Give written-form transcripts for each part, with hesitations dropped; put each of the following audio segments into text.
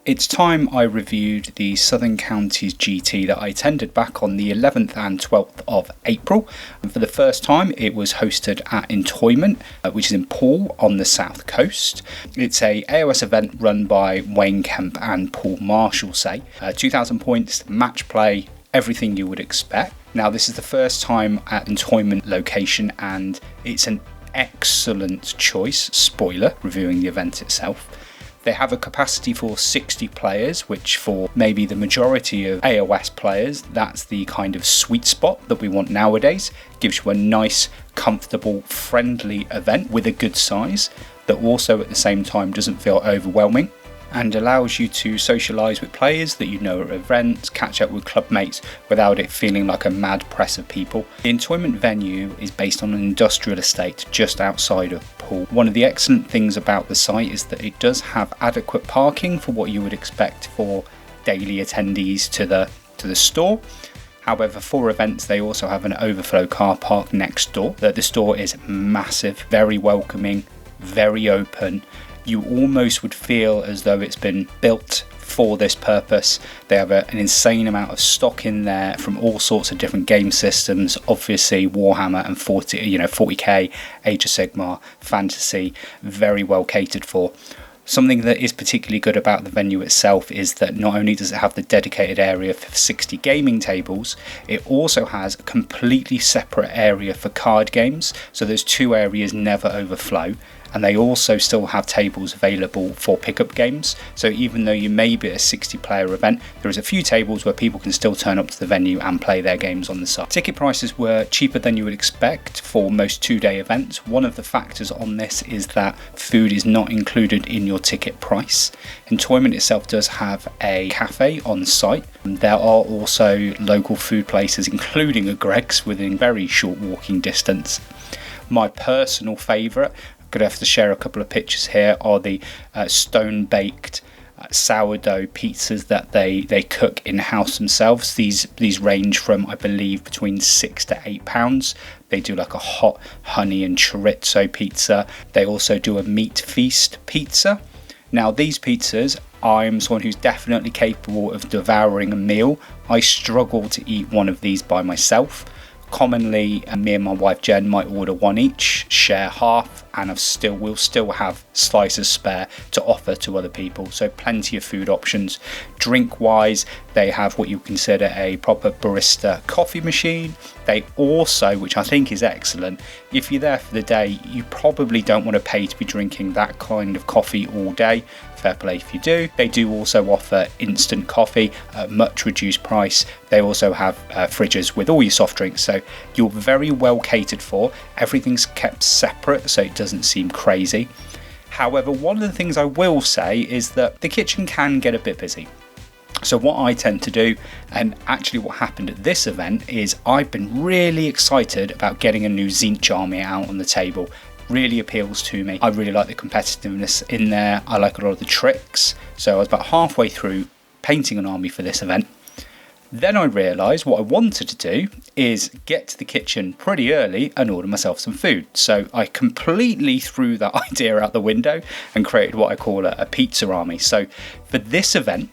It's time I reviewed the Southern Counties GT that I attended back on the 11th and 12th of April. And for the first time, it was hosted at Entoyment, which is in Poole on the south coast. It's a AOS event run by Wayne Kemp and Paul Marshall. 2,000 points, match play, everything you would expect. Now, this is the first time at Entoyment location, and it's an excellent choice. Spoiler, reviewing the event itself. They have a capacity for 60 players, which for maybe the majority of AOS players, that's the kind of sweet spot that we want nowadays. Gives you a nice, comfortable, friendly event with a good size that also at the same time doesn't feel overwhelming, and allows you to socialise with players that you know at events, catch up with club mates without it feeling like a mad press of people. The Entoyment venue is based on an industrial estate just outside of Poole. One of the excellent things about the site is that it does have adequate parking for what you would expect for daily attendees to the store. However, for events, they also have an overflow car park next door. The store is massive, very welcoming, very open. You almost would feel as though it's been built for this purpose. They have an insane amount of stock in there from all sorts of different game systems. Obviously, Warhammer and 40k, Age of Sigmar, Fantasy, very well catered for. Something that is particularly good about the venue itself is that not only does it have the dedicated area for 60 gaming tables, it also has a completely separate area for card games. So those two areas never overflow. And they also still have tables available for pickup games. So even though you may be at a 60-player event, there is a few tables where people can still turn up to the venue and play their games on the side. Ticket prices were cheaper than you would expect for most two-day events. One of the factors on this is that food is not included in your ticket price. Entoyment itself does have a cafe on site. There are also local food places, including a Greggs, within very short walking distance. My personal favourite, I'm going to have to share a couple of pictures here, are the stone-baked sourdough pizzas that they cook in-house themselves. These range from, I believe, between £6 to £8. They do like a hot honey and chorizo pizza. They also do a meat feast pizza. Now, these pizzas, I'm someone who's definitely capable of devouring a meal. I struggle to eat one of these by myself. Commonly, me and my wife Jen might order one each, share half, and we'll still have slices spare to offer to other people. So plenty of food options. Drink wise, they have what you consider a proper barista coffee machine. They also, which I think is excellent, if you're there for the day, you probably don't want to pay to be drinking that kind of coffee all day. Fair play if you do. They do also offer instant coffee at much reduced price. They also have fridges with all your soft drinks, so you're very well catered for. Everything's kept separate so it doesn't seem crazy. However, one of the things I will say is that the kitchen can get a bit busy. So what I tend to do, and actually what happened at this event, is I've been really excited about getting a new Tzeentch army out on the table. Really appeals to me. I really like the competitiveness in there. I like a lot of the tricks. So I was about halfway through painting an army for this event. Then I realised what I wanted to do is get to the kitchen pretty early and order myself some food. So I completely threw that idea out the window and created what I call a pizza army. So for this event,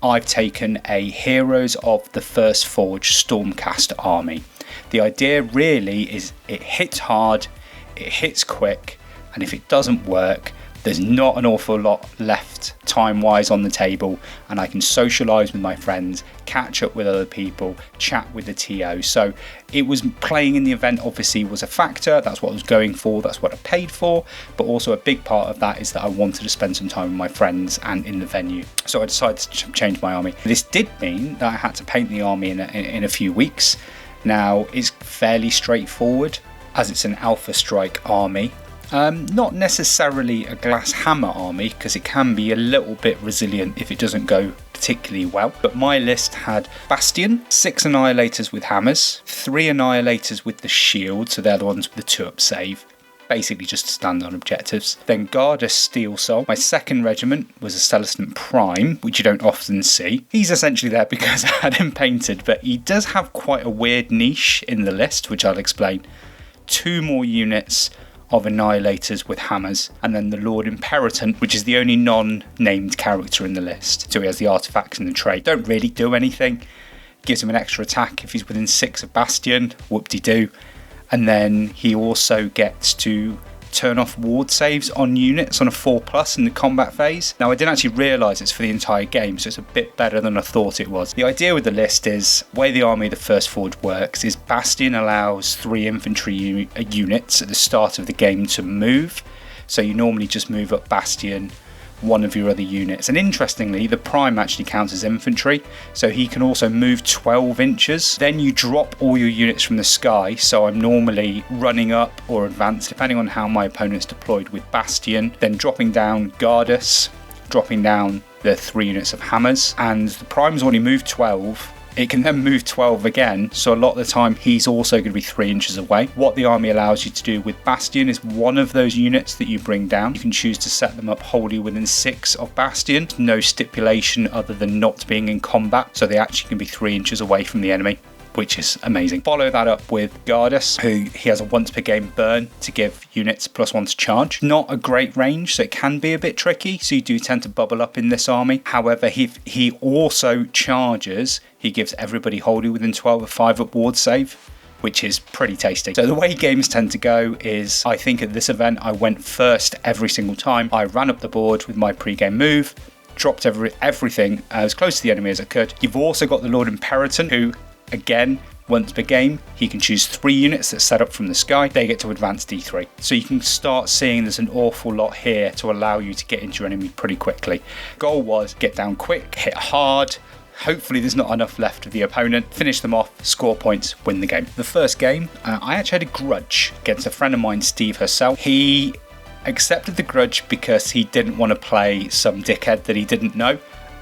I've taken a Heroes of the First Forge Stormcast army. The idea really is it hits hard, it hits quick, and if it doesn't work, there's not an awful lot left time-wise on the table, and I can socialise with my friends, catch up with other people, chat with the TO. So it was playing in the event obviously was a factor. That's what I was going for, that's what I paid for, but also a big part of that is that I wanted to spend some time with my friends and in the venue. So I decided to change my army. This did mean that I had to paint the army in a few weeks. Now, it's fairly straightforward as it's an Alpha Strike army. Not necessarily a glass hammer army, because it can be a little bit resilient if it doesn't go particularly well, but my list had Bastion, 6 Annihilators with hammers, 3 Annihilators with the shield, so they're the ones with the 2-up save, basically just to stand on objectives. Then Garda Steel Soul. My second regiment was a Celestant Prime, which you don't often see. He's essentially there because I had him painted, but he does have quite a weird niche in the list, which I'll explain. 2 more units of Annihilators with hammers, and then the Lord Imperator, which is the only non-named character in the list. So he has the artifacts and the trait. Don't really do anything. Gives him an extra attack if he's within 6 of Bastion, whoop-de-doo. And then he also gets to turn off ward saves on units on a 4+ in the combat phase. Now, I didn't actually realise it's for the entire game, so it's a bit better than I thought it was. The idea with the list is, the way the Army of the First Forge works is Bastion allows 3 infantry units at the start of the game to move. So you normally just move up Bastion, one of your other units, and interestingly the Prime actually counts as infantry, so he can also move 12 inches. Then you drop all your units from the sky, so I'm normally running up or advanced depending on how my opponent's deployed with Bastion, then dropping down Gardas, dropping down the 3 units of hammers, and the Prime's already moved 12. It can then move 12 again, so a lot of the time he's also going to be 3 inches away. What the army allows you to do with Bastion is one of those units that you bring down, you can choose to set them up wholly within 6 of Bastion. No stipulation other than not being in combat, so they actually can be 3 inches away from the enemy, which is amazing. Follow that up with Gardas, who he has a once per game burn to give units +1 to charge. Not a great range, so it can be a bit tricky, so you do tend to bubble up in this army. However, he also charges, he gives everybody wholly within 12 of 5 up ward save, which is pretty tasty. So the way games tend to go is, I think at this event I went first every single time. I ran up the board with my pre-game move, dropped everything as close to the enemy as I could. You've also got the Lord Imperator, who, again, once per game, he can choose 3 units that set up from the sky. They get to advance D3. So you can start seeing there's an awful lot here to allow you to get into your enemy pretty quickly. Goal was get down quick, hit hard. Hopefully there's not enough left of the opponent. Finish them off, score points, win the game. The first game, I actually had a grudge against a friend of mine, Steve herself. He accepted the grudge because he didn't want to play some dickhead that he didn't know.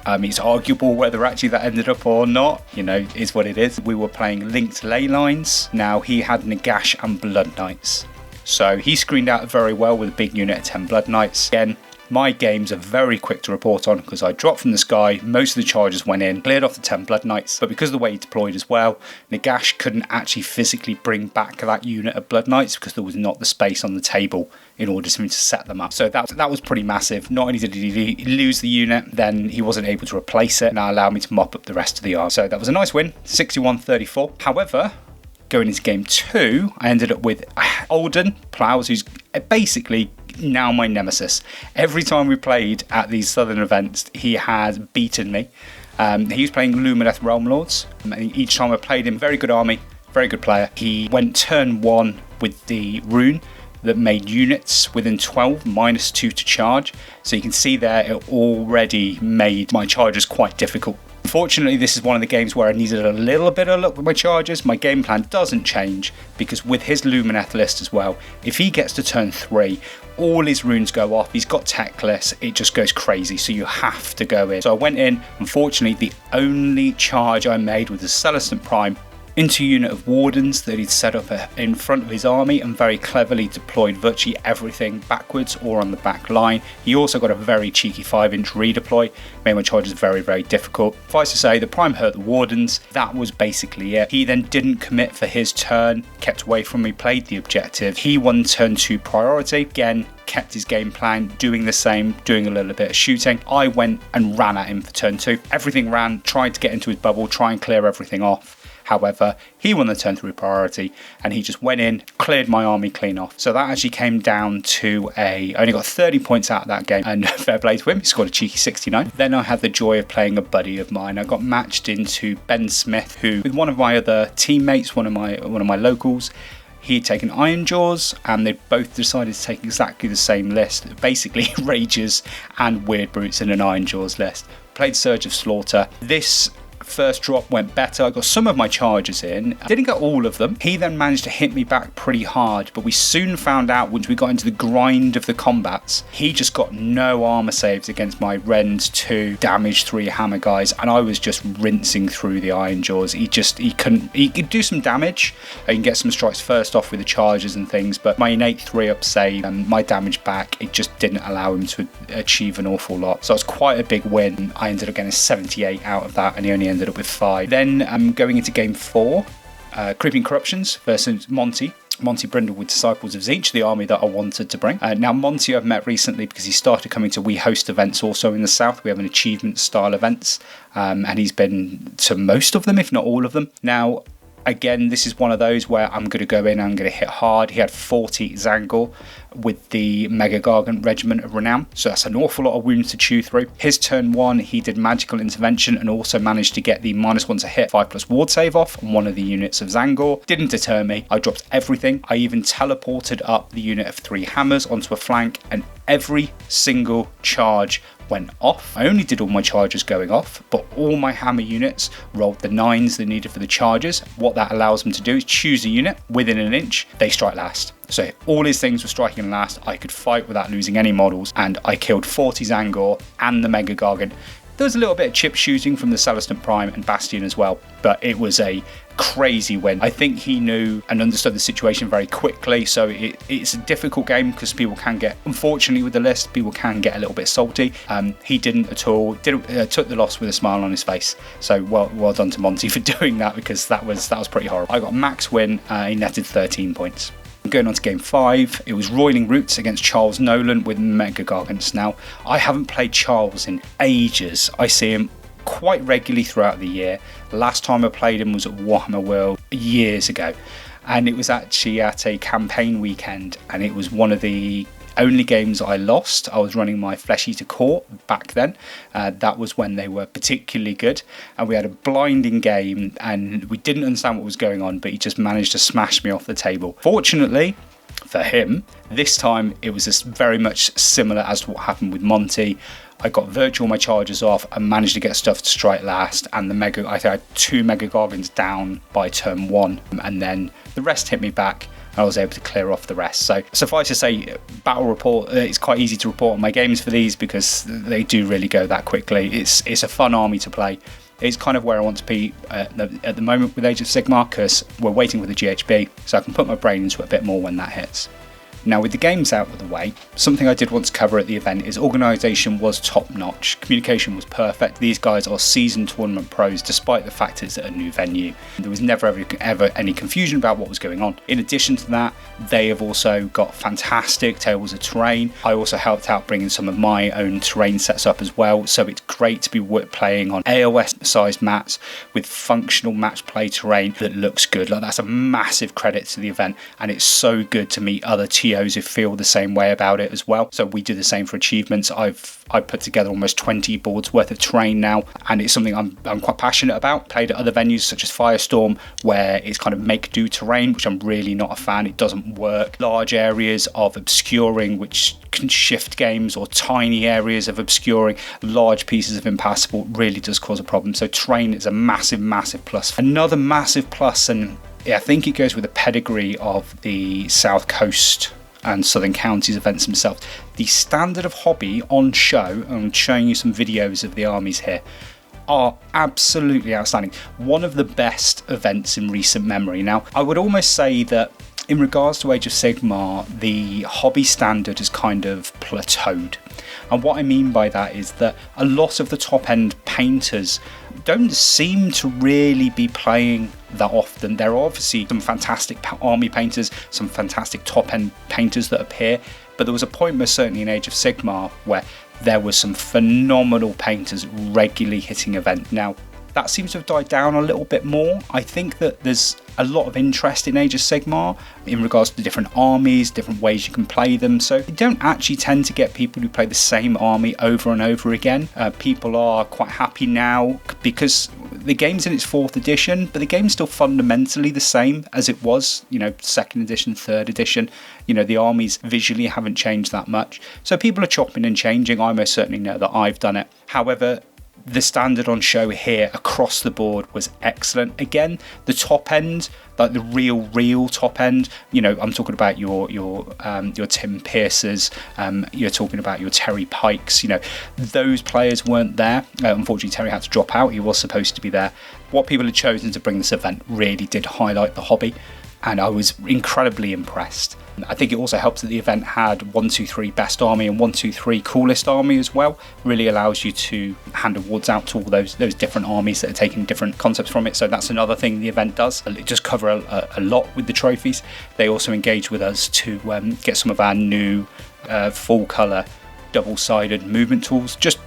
It's arguable whether actually that ended up or not, you know, is what it is. We were playing linked ley lines. Now he had Nagash and Blood Knights. So he screened out very well with a big unit of 10 Blood Knights. Again, my games are very quick to report on because I dropped from the sky, most of the charges went in, cleared off the 10 Blood Knights, but because of the way he deployed as well, Nagash couldn't actually physically bring back that unit of Blood Knights because there was not the space on the table in order for him to set them up. So that was pretty massive. Not only did he lose the unit, then he wasn't able to replace it, and that allowed me to mop up the rest of the army. So that was a nice win, 61-34. However, going into game 2, I ended up with Alden Plows, who's basically now my nemesis. Every time we played at these southern events, he has beaten me. He was playing Lumineth Realm Lords. Each time I played him, very good army, very good player. He went turn 1 with the rune that made units within 12 -2 to charge. So you can see there it already made my charges quite difficult. Unfortunately, this is one of the games where I needed a little bit of luck with my charges. My game plan doesn't change because with his Lumineth list as well, if he gets to turn 3, all his runes go off. He's got Techless, it just goes crazy, so you have to go in. So I went in. Unfortunately, the only charge I made was the Celestant Prime into a unit of wardens that he'd set up in front of his army and very cleverly deployed virtually everything backwards or on the back line. He also got a very cheeky 5-inch redeploy, made my charges very, very difficult. Suffice to say, the Prime hurt the wardens. That was basically it. He then didn't commit for his turn, kept away from me, played the objective. He won turn 2 priority. Again, kept his game plan, doing the same, doing a little bit of shooting. I went and ran at him for turn 2. Everything ran, tried to get into his bubble, try and clear everything off. However, he won the turn 3 priority and he just went in, cleared my army clean off. So that actually came down to I only got 30 points out of that game, and fair play to him, he scored a cheeky 69. Then I had the joy of playing a buddy of mine. I got matched into Ben Smith, who, with one of my other teammates, one of my locals, he'd taken Ironjaws, and they both decided to take exactly the same list, basically Rages and Weird Brutes in an Ironjaws list. Played Surge of Slaughter. This first drop went better. I got some of my charges in, didn't get all of them. He then managed to hit me back pretty hard, but we soon found out once we got into the grind of the combats, he just got no armor saves against my Rend 2 damage 3 hammer guys, and I was just rinsing through the Ironjaws. He could do some damage. I can get some strikes first off with the charges and things, but my innate 3-up save and my damage back, it just didn't allow him to achieve an awful lot. So it was quite a big win. I ended up getting 78 out of that, and he only ended up with 5. Then going into game 4, Creeping Corruptions versus Monty. Monty Brindle with Disciples of Tzeentch, the army that I wanted to bring. Now, Monty I've met recently because he started coming to We Host events also in the south. We have an achievement style events, and he's been to most of them, if not all of them. Now, again, this is one of those where I'm going to go in and I'm going to hit hard. He had 40 Tzaangor with the Mega Gargant Regiment of Renown, so that's an awful lot of wounds to chew through. His turn 1, he did Magical Intervention and also managed to get the -1 to hit 5+ ward save off on one of the units of Tzaangor. Didn't deter me. I dropped everything. I even teleported up the unit of 3 hammers onto a flank, and every single charge went off. I only did all my charges going off, but all my hammer units rolled the 9s they needed for the charges. What that allows them to do is choose a unit within an inch, they strike last. So all his things were striking last. I could fight without losing any models, and I killed 40 Tzaangor and the Mega Gargant. There was a little bit of chip shooting from the Celestant Prime and Bastion as well, but it was a crazy win. I think he knew and understood the situation very quickly, so it's a difficult game because people can get, unfortunately with the list, people can get a little bit salty. He didn't at all, took the loss with a smile on his face, so well done to Monty for doing that, because that was pretty horrible. I got max win, he netted 13 points. Going on to game 5, it was Roiling Roots against Charles Nolan with Mega Gargants. Now, I haven't played Charles in ages. I see him quite regularly throughout the year. The last time I played him was at Warhammer World years ago, and it was actually at a campaign weekend, and it was one of the only games I lost. I was running my Flesh Eater Court back then. That was when they were particularly good, and we had a blinding game and we didn't understand what was going on, but he just managed to smash me off the table. Fortunately for him, this time it was very much similar as to what happened with Monty. I got virtual my charges off and managed to get stuff to strike last, and I had 2 Mega Gargants down by turn 1, and then the rest hit me back. I was able to clear off the rest. So suffice to say, battle report, it's quite easy to report on my games for these because they do really go that quickly. It's a fun army to play. It's kind of where I want to be at the moment with Age of Sigmar, because we're waiting for the GHB, so I can put my brain into it a bit more when that hits. Now, with the games out of the way, something I did want to cover at the event is organisation was top notch. Communication was perfect. These guys are seasoned tournament pros, despite the fact it's at a new venue. There was never ever any confusion about what was going on. In addition to that, they have also got fantastic tables of terrain. I also helped out bringing some of my own terrain sets up as well, so it's great to be playing on AOS sized mats with functional match play terrain that looks good. Like, that's a massive credit to the event, and it's so good to meet other TOs who feel the same way about it as well. So we do the same for achievements. I've put together almost 20 boards worth of terrain now, and it's something I'm quite passionate about. Played at other venues such as Firestorm, where it's kind of make do terrain, which I'm really not a fan. It doesn't work. Large areas of obscuring which can shift games, or tiny areas of obscuring large pieces of impassable, really does cause a problem. So terrain is a massive plus. Another massive plus, and I think it goes with the pedigree of the South Coast and Southern Counties events themselves. The standard of hobby on show, and I'm showing you some videos of the armies here, are absolutely outstanding. One of the best events in recent memory. Now, I would almost say that in regards to Age of Sigmar, the hobby standard has kind of plateaued. And what I mean by that is that a lot of the top end painters don't seem to really be playing that often. There are obviously some fantastic army painters, some fantastic top end painters that appear, but there was a point most certainly in Age of Sigmar where there were some phenomenal painters regularly hitting event. Now, that seems to have died down a little bit more. I think that there's a lot of interest in Age of Sigmar in regards to the different armies, different ways you can play them. So you don't actually tend to get people who play the same army over and over again. People are quite happy now because the game's in its 4th edition, but the game's still fundamentally the same as it was, 2nd edition, 3rd edition. The armies visually haven't changed that much. So people are chopping and changing. I most certainly know that I've done it. However, the standard on show here across the board was excellent. Again, the top end, like the real top end, I'm talking about your Tim Pierces, you're talking about your Terry Pikes, those players weren't there. Unfortunately, Terry had to drop out. He was supposed to be there. What people had chosen to bring this event really did highlight the hobby. and I was incredibly impressed. I think it also helps that the event had 1, 2, 3 best army and 1, 2, 3 coolest army as well. Really allows you to hand awards out to all those different armies that are taking different concepts from it. So that's another thing the event does. It just cover a lot with the trophies. They also engage with us to get some of our new full colour double-sided movement tools. Just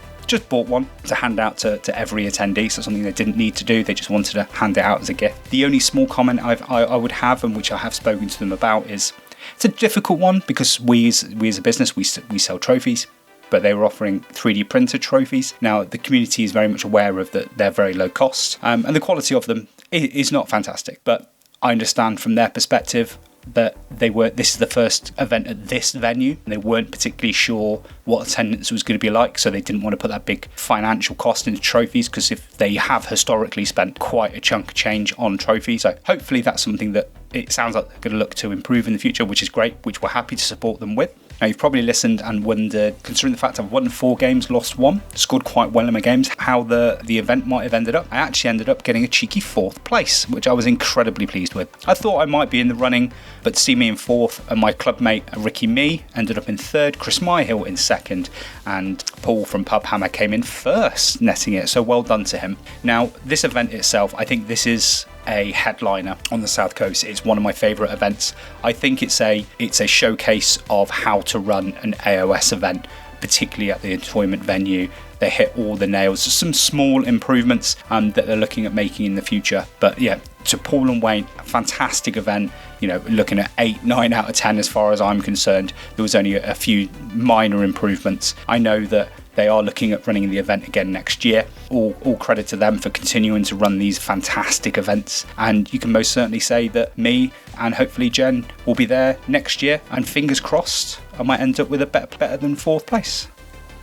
bought one to hand out to every attendee, so something they didn't need to do, they just wanted to hand it out as a gift. The only small comment I would have, and which I have spoken to them about, is it's a difficult one because we as a business, we sell trophies, but they were offering 3D printed trophies. Now, the community is very much aware of that they're very low cost, and the quality of them is not fantastic, but I understand from their perspective that this is the first event at this venue, and they weren't particularly sure what attendance was going to be like, so they didn't want to put that big financial cost into trophies, because if they have historically spent quite a chunk of change on trophies. So hopefully that's something that it sounds like they're going to look to improve in the future, which is great, which we're happy to support them with. Now, you've probably listened and wondered, considering the fact I've won 4 games, lost 1, scored quite well in my games, how the event might have ended up. I actually ended up getting a cheeky 4th place, which I was incredibly pleased with. I thought I might be in the running, but to see me in 4th, and my clubmate Ricky Mee ended up in 3rd, Chris Myhill in 2nd, and Paul from Pub Hammer came in 1st, netting it, so well done to him. Now, this event itself, I think this is a headliner on the South Coast. It's one of my favourite events. I think it's a showcase of how to run an AOS event, particularly at the Entoyment venue. They hit all the nails. There's some small improvements that they're looking at making in the future, but yeah, to Paul and Wayne, a fantastic event. You know, looking at 8, 9 out of 10 as far as I'm concerned. There was only a few minor improvements. I know that they are looking at running the event again next year. All credit to them for continuing to run these fantastic events. And you can most certainly say that me and hopefully Jen will be there next year. And fingers crossed, I might end up with a better than 4th place.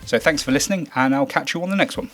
So thanks for listening, and I'll catch you on the next one.